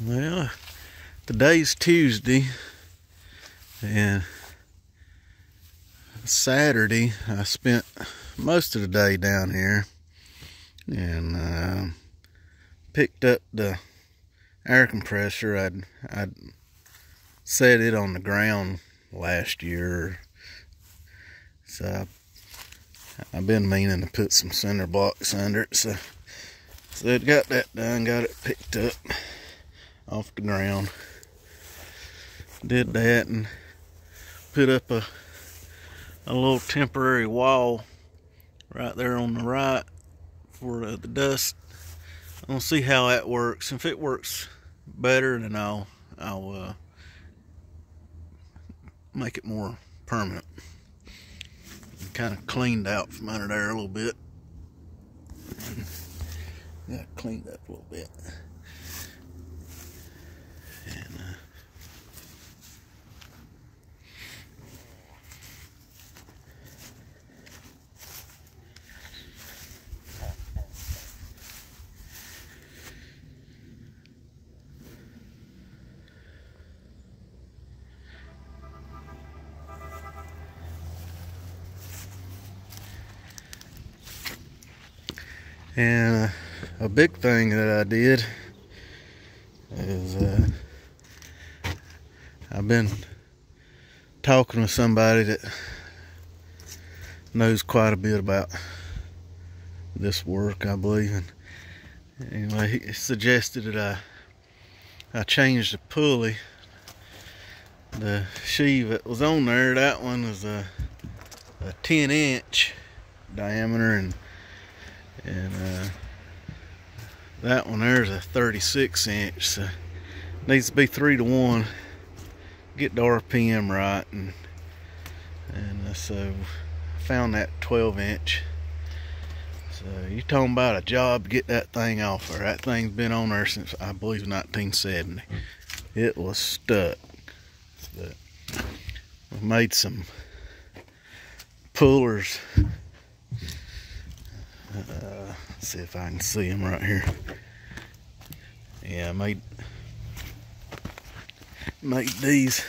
Well, today's Tuesday, and Saturday I spent most of the day down here and picked up the air compressor. I'd set it on the ground last year, so I've been meaning to put some cinder blocks under it. So it got that done, got it picked up off the ground. Did that and put up a little temporary wall right there on the right for the dust. I'm gonna see how that works. If it works better, then I'll make it more permanent. Kind of cleaned out from under there a little bit. Got cleaned up a little bit. And a big thing that I did is I've been talking with somebody that knows quite a bit about this work, I believe. And anyway, he suggested that I change the pulley. The sheave that was on there, that one was a 10-inch diameter, and that one there's a 36-inch, so it needs to be 3-to-1. Get the RPM right, and so I found that 12-inch. So you're talking about a job to get that thing off there. That thing's been on there since, I believe, 1970. It was stuck. But we made some pullers. Let's see if I can see them right here. Yeah, I made these.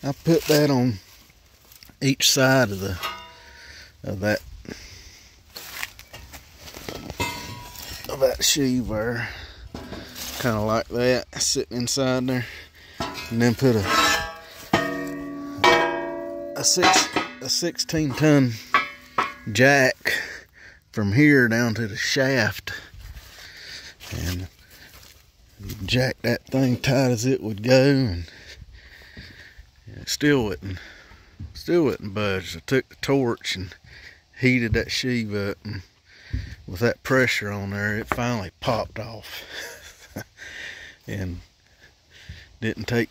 I put that on each side of that sheave there, kind of like that, sitting inside there, and then put a 16-ton jack from here down to the shaft, and jack that thing tight as it would go, and it still wouldn't budge. I took the torch and heated that sheave up, and with that pressure on there, it finally popped off. And didn't take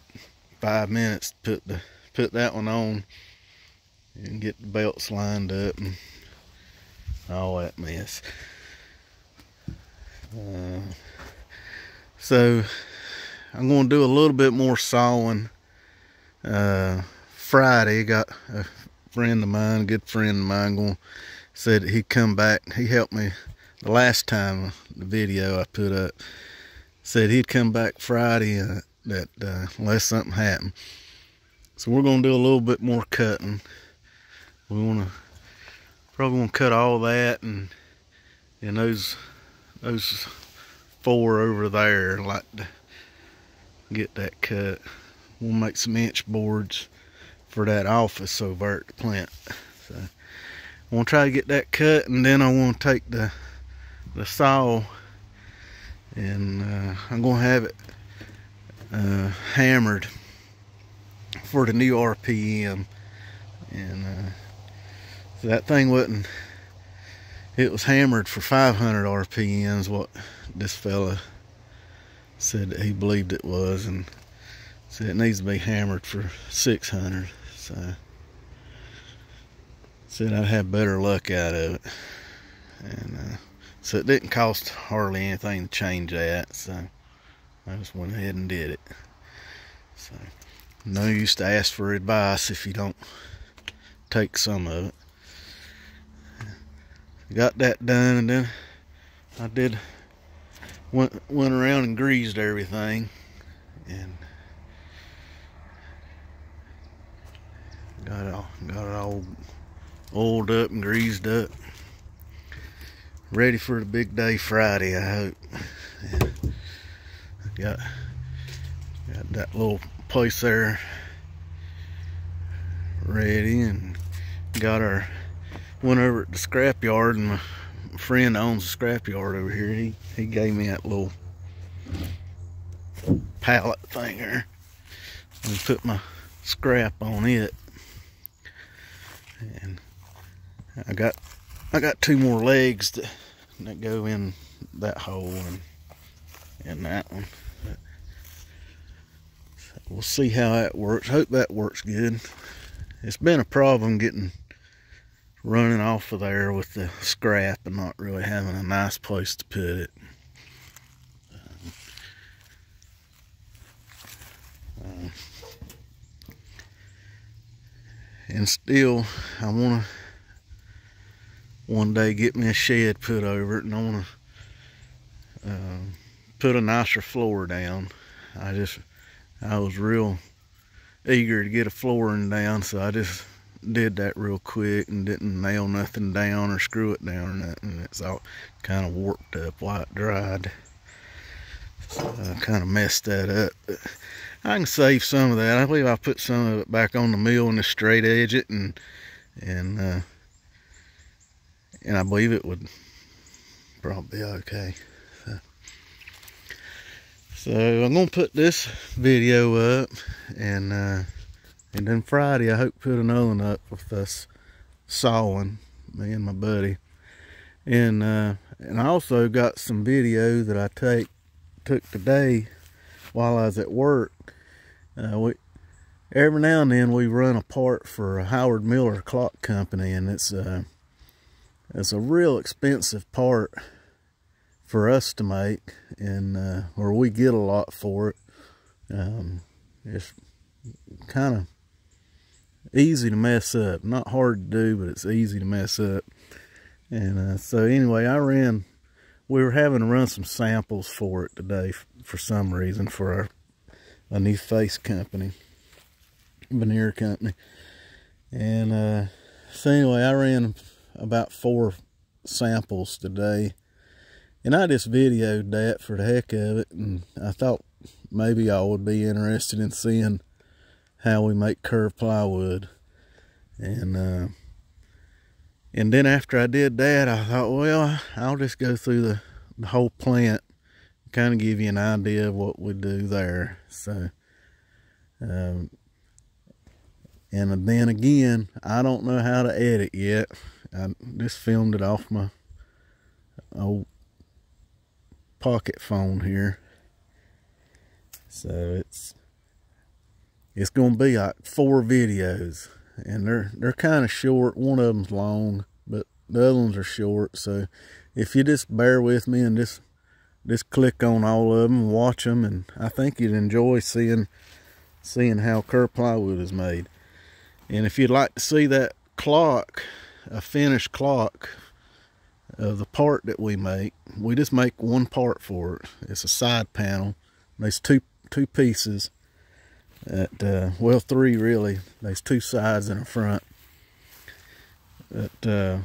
5 minutes to put that one on and get the belts lined up and all that mess. So I'm going to do a little bit more sawing Friday. Got a friend of mine, a good friend of mine, said that he'd come back. He helped me the last time the video I put up. Said he'd come back Friday unless something happened. So we're going to do a little bit more cutting. We probably want to cut all that, and those 4 over there, like to get that cut. We'll make some inch boards for that office over at the plant. So I want to try to get that cut, and then I want to take the saw, and I'm going to have it hammered for the new RPM. And so that thing it was hammered for 500 RPMs, what this fella said that he believed it was, and said it needs to be hammered for 600. So said I'd have better luck out of it, and so it didn't cost hardly anything to change that, so I just went ahead and did it. So no use to ask for advice if you don't take some of it. Got that done, and then I did went around and greased everything, and got it all oiled up and greased up, ready for the big day Friday, I hope. And got that little place there ready, and went over at the scrap yard, and my friend owns a scrap yard over here. He gave me that little pallet thing there, and put my scrap on it. And I got 2 more legs that go in that hole and that one. So we'll see how that works. Hope that works good. It's been a problem running off of there with the scrap and not really having a nice place to put it. And still, I want to one day get me a shed put over it, and I want to put a nicer floor down. I was real eager to get a flooring down, so I just did that real quick and didn't nail nothing down or screw it down or nothing. It's all kind of warped up while it dried, so I kind of messed that up. But I can save some of that. I believe I put some of it back on the mill and just straight edge it, and I believe it would probably be okay. So I'm gonna put this video up, and then Friday I hope to put another one up with us sawing, me and my buddy. And I also got some video that I took today while I was at work. Every now and then we run a part for a Howard Miller clock company, and it's a real expensive part for us to make, and or we get a lot for it. It's kind of easy to mess up. Not hard to do, but it's easy to mess up. And so anyway, we were having to run some samples for it today for some reason, for a new face company, veneer company. And so anyway, I ran about 4 samples today, and I just videoed that for the heck of it, and I thought maybe y'all would be interested in seeing how we make curved plywood. And then after I did that, I thought, well, I'll just go through the whole plant, kind of give you an idea of what we do there. So and then again, I don't know how to edit yet. I just filmed it off my old pocket phone here. So it's gonna be like 4 videos, and they're kind of short. One of them's long, but the other ones are short. So if you just bear with me and just click on all of them and watch them, and I think you'd enjoy seeing how curved plywood is made. And if you'd like to see that clock, a finished clock of the part that we make, we just make one part for it. It's a side panel. There's two pieces well, 3 really. There's 2 sides and a front. But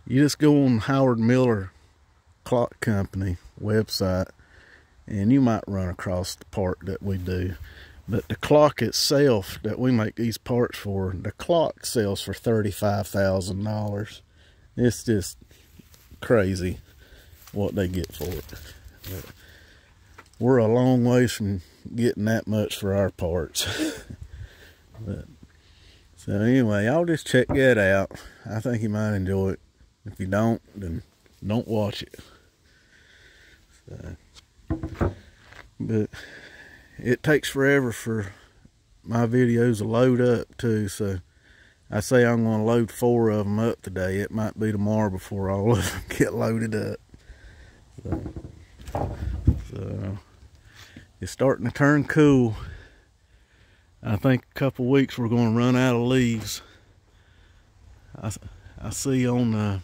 you just go on Howard Miller Clock Company website, and you might run across the part that we do. But the clock itself that we make these parts for, the clock sells for $35,000. It's just crazy what they get for it. But we're a long ways from getting that much for our parts. So anyway, I'll just check that out. I think you might enjoy it. If you don't, then don't watch it. So, but it takes forever for my videos to load up too, so I say I'm going to load 4 of them up today. It might be tomorrow before all of them get loaded up. So it's starting to turn cool. I think a couple weeks we're going to run out of leaves. I see on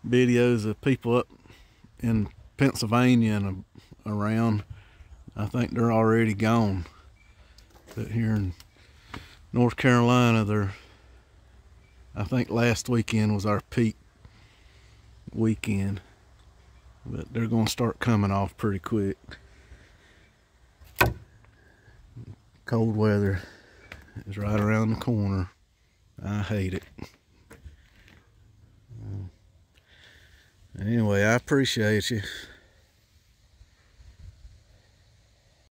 videos of people up in Pennsylvania and around. I think they're already gone. But here in North Carolina, I think last weekend was our peak weekend. But they're going to start coming off pretty quick. Cold weather is right around the corner. I hate it. Anyway, I appreciate you.